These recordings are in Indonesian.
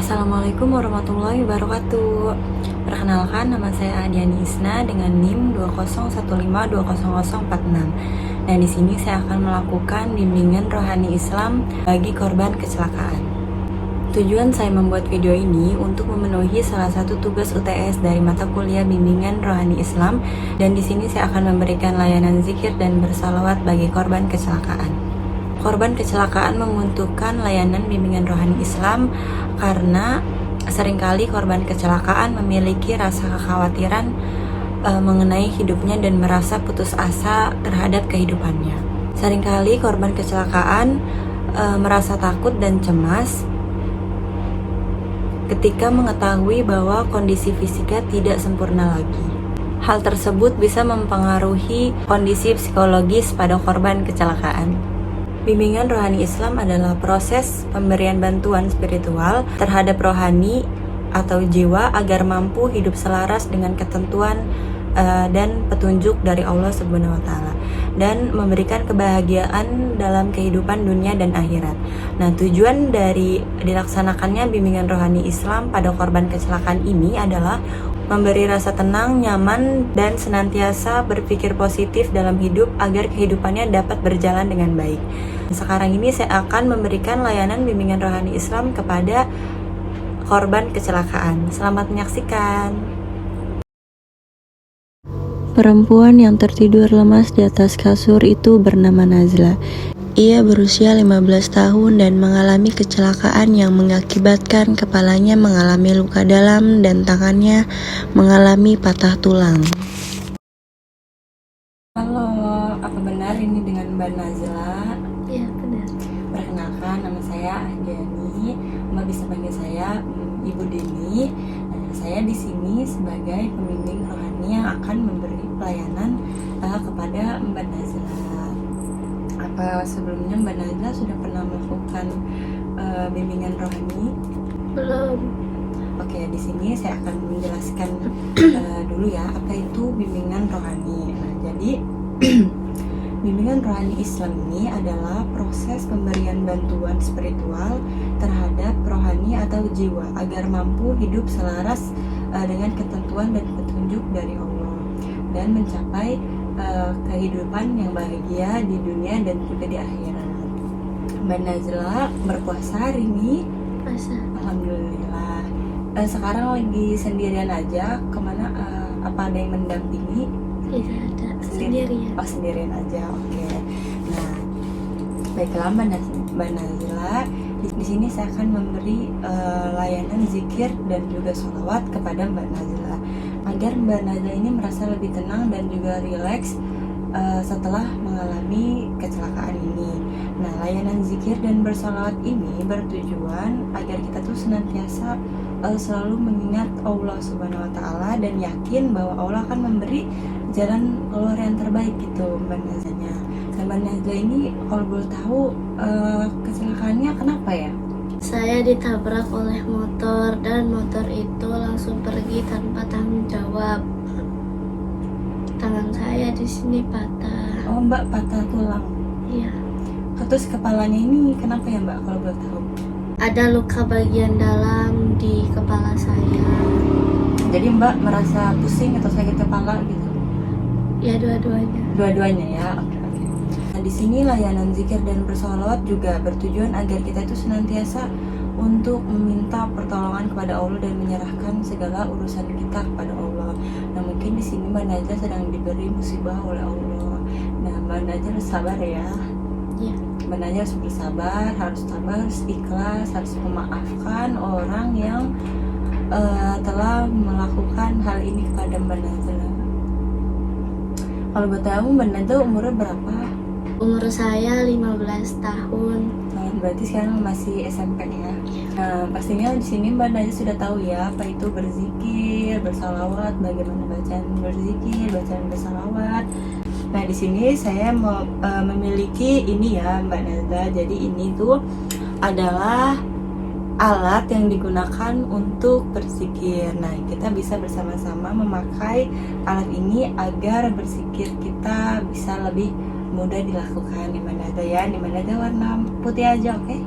Assalamualaikum warahmatullahi wabarakatuh. Perkenalkan, nama saya Adiani Isna dengan NIM 2015200046. Dan di sini saya akan melakukan bimbingan rohani Islam bagi korban kecelakaan. Tujuan saya membuat video ini untuk memenuhi salah satu tugas UTS dari mata kuliah bimbingan rohani Islam, dan di sini saya akan memberikan layanan zikir dan bersalawat bagi korban kecelakaan. Korban kecelakaan membutuhkan layanan bimbingan rohani Islam karena seringkali korban kecelakaan memiliki rasa kekhawatiran mengenai hidupnya dan merasa putus asa terhadap kehidupannya. Seringkali korban kecelakaan merasa takut dan cemas ketika mengetahui bahwa kondisi fisiknya tidak sempurna lagi. Hal tersebut bisa mempengaruhi kondisi psikologis pada korban kecelakaan. Bimbingan rohani Islam adalah proses pemberian bantuan spiritual terhadap rohani atau jiwa agar mampu hidup selaras dengan ketentuan dan petunjuk dari Allah Subhanahu wa Ta'ala, dan memberikan kebahagiaan dalam kehidupan dunia dan akhirat. Nah, tujuan dari dilaksanakannya bimbingan rohani Islam pada korban kecelakaan ini adalah memberi rasa tenang, nyaman, dan senantiasa berpikir positif dalam hidup agar kehidupannya dapat berjalan dengan baik. Sekarang ini saya akan memberikan layanan bimbingan rohani Islam kepada korban kecelakaan. Selamat menyaksikan. Perempuan yang tertidur lemas di atas kasur itu bernama Nazla. Ia berusia 15 tahun dan mengalami kecelakaan yang mengakibatkan kepalanya mengalami luka dalam dan tangannya mengalami patah tulang. Halo, apa benar ini dengan Mbak Nazla? Iya, benar. Perkenalkan, nama saya Ahdiani. Mbak bisa panggil saya Ibu Deni. Saya di sini sebagai pembimbing rohani yang akan memberi pelayanan kepada Mbak Nazla. Apa sebelumnya Mbak Nazla sudah pernah melakukan bimbingan rohani? Belum. Oke, di sini saya akan menjelaskan dulu ya apa itu bimbingan rohani. Nah, jadi bimbingan rohani Islam ini adalah proses pemberian bantuan spiritual terhadap rohani atau jiwa agar mampu hidup selaras dengan ketentuan dan petunjuk dari Allah dan mencapai kehidupan yang bahagia di dunia dan juga di akhirat. Mbak Nazla berpuasa hari ini? Masa? Alhamdulillah. Sekarang lagi sendirian aja? Kemana? Apa ada yang mendampingi? Tidak ada. Sendirian. Oh, sendirian aja. Oke. Nah, baiklah Mbak Nazla. Di sini saya akan memberi layanan zikir dan juga sholawat kepada Mbak Nazla agar Mbak Nazla ini merasa lebih tenang dan juga rileks setelah mengalami kecelakaan ini. Nah, layanan zikir dan bersalawat ini bertujuan agar kita tuh senantiasa selalu mengingat Allah Subhanahu wa Ta'ala dan yakin bahwa Allah akan memberi jalan keluar yang terbaik gitu Mbak Nazlanya. Nah, Mbak Nazla ini kalau boleh tahu kecelakaannya kenapa ya? Saya ditabrak oleh motor dan motor itu langsung pergi tanpa tanggung jawab. Tangan saya di sini patah. Oh, Mbak patah tulang. Iya. Terus kepalanya ini kenapa ya Mbak kalau boleh tahu? Ada luka bagian dalam di kepala saya. Jadi Mbak merasa pusing atau sakit kepala gitu? Ya, dua-duanya. Dua-duanya ya. Oke. Nah, di sini layanan zikir dan bersolawat juga bertujuan agar kita itu senantiasa untuk meminta pertolongan kepada Allah dan menyerahkan segala urusan kita kepada Allah. Nah, mungkin di sini Mbak Nazla sedang diberi musibah oleh Allah. Nah, Mbak Nazla harus sabar ya. Iya. Mbak Nazla harus bersabar, harus sabar, harus ikhlas, harus memaafkan orang yang telah melakukan hal ini kepada Mbak Nazla. Kalau boleh tahu Mbak Nazla umurnya berapa? Umur saya 15 tahun. Berarti sekarang masih SMP ya. Nah, pastinya di sini Mbak Nazla sudah tahu ya apa itu berzikir, bersalawat, bagaimana bacaan berzikir, bacaan bersalawat. Nah, di sini saya memiliki ini ya Mbak Nazla. Jadi ini tuh adalah alat yang digunakan untuk berzikir. Nah, kita bisa bersama-sama memakai alat ini agar berzikir kita bisa lebih mudah dilakukan. Di mana ada ya, di mana ada warna putih aja, oke?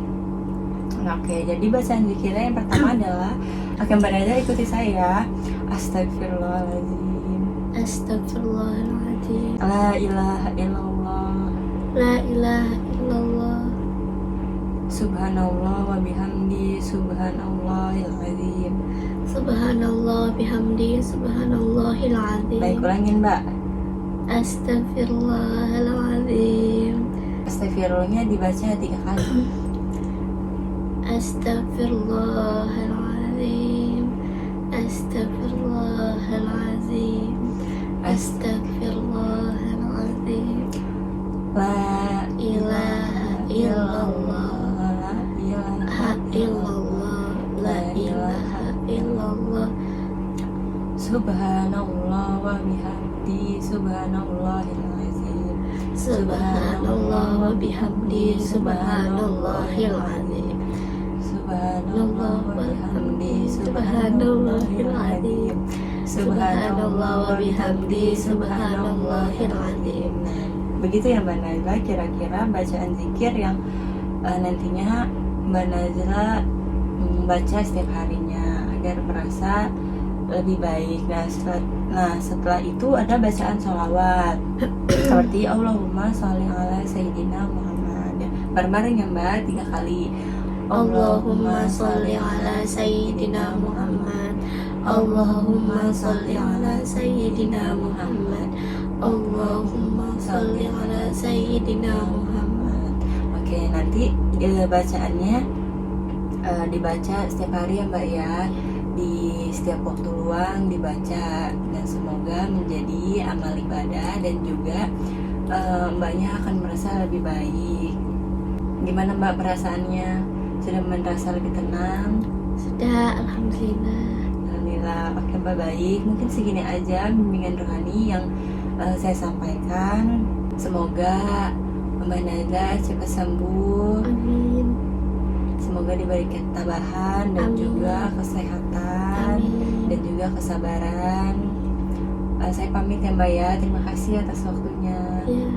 Oke, jadi bacaan zikirnya yang pertama adalah, oke Mbak Naza ikuti saya. Astagfirullahaladzim. Astagfirullahaladzim. La ilaha illallah. La ilaha illallah. Subhanallah wa bihamdi subhanallahil azim. Subhanallah bihamdi subhanallahil azim. Baik, ulangin Mbak. Astagfirullahaladzim. Astagfirullahnya dibaca 3 kali. Astagfirullahaladzim. Astagfirullahaladzim. Astagfirullahaladzim. La ilaha illallah. La ilaha Illallah. La ilaha illallah. Subhanallah wa bihamdi subhanallahil azim. Subhanallah wa bihamdi subhanallahil azim. Subhanallah wa bihamdi subhanallahil azim. Subhanallah wa bihamdi subhanallahil azim. Begitu ya Mbak Nazla, kira-kira bacaan zikir yang nantinya Mbak Nazla membaca setiap harinya agar merasa lebih baik. Nah setelah itu ada bacaan sholawat seperti Allahumma sholli ala sayyidina Muhammad. Bareng-bareng ya Mbak, 3 kali. Allahumma sholli ala sayyidina Muhammad. Allahumma sholli ala sayyidina Muhammad. Allahumma sholli ala sayyidina Muhammad. Oke, nanti bacaannya dibaca setiap hari ya Mbak ya, di setiap waktu luang dibaca, dan semoga menjadi amal ibadah dan juga Mbaknya akan merasa lebih baik. Gimana Mbak perasaannya? Sudah merasa lebih tenang? Sudah, alhamdulillah. Alhamdulillah. Oke Mbak, baik. Mungkin segini aja bimbingan rohani yang saya sampaikan. Semoga Mbak Naza cepat sembuh. Amin. Semoga diberi ketabahan dan Amin. juga kesehatan. Amin. Dan juga kesabaran. Saya pamit ya Mbak ya. Terima kasih atas waktunya. Ya.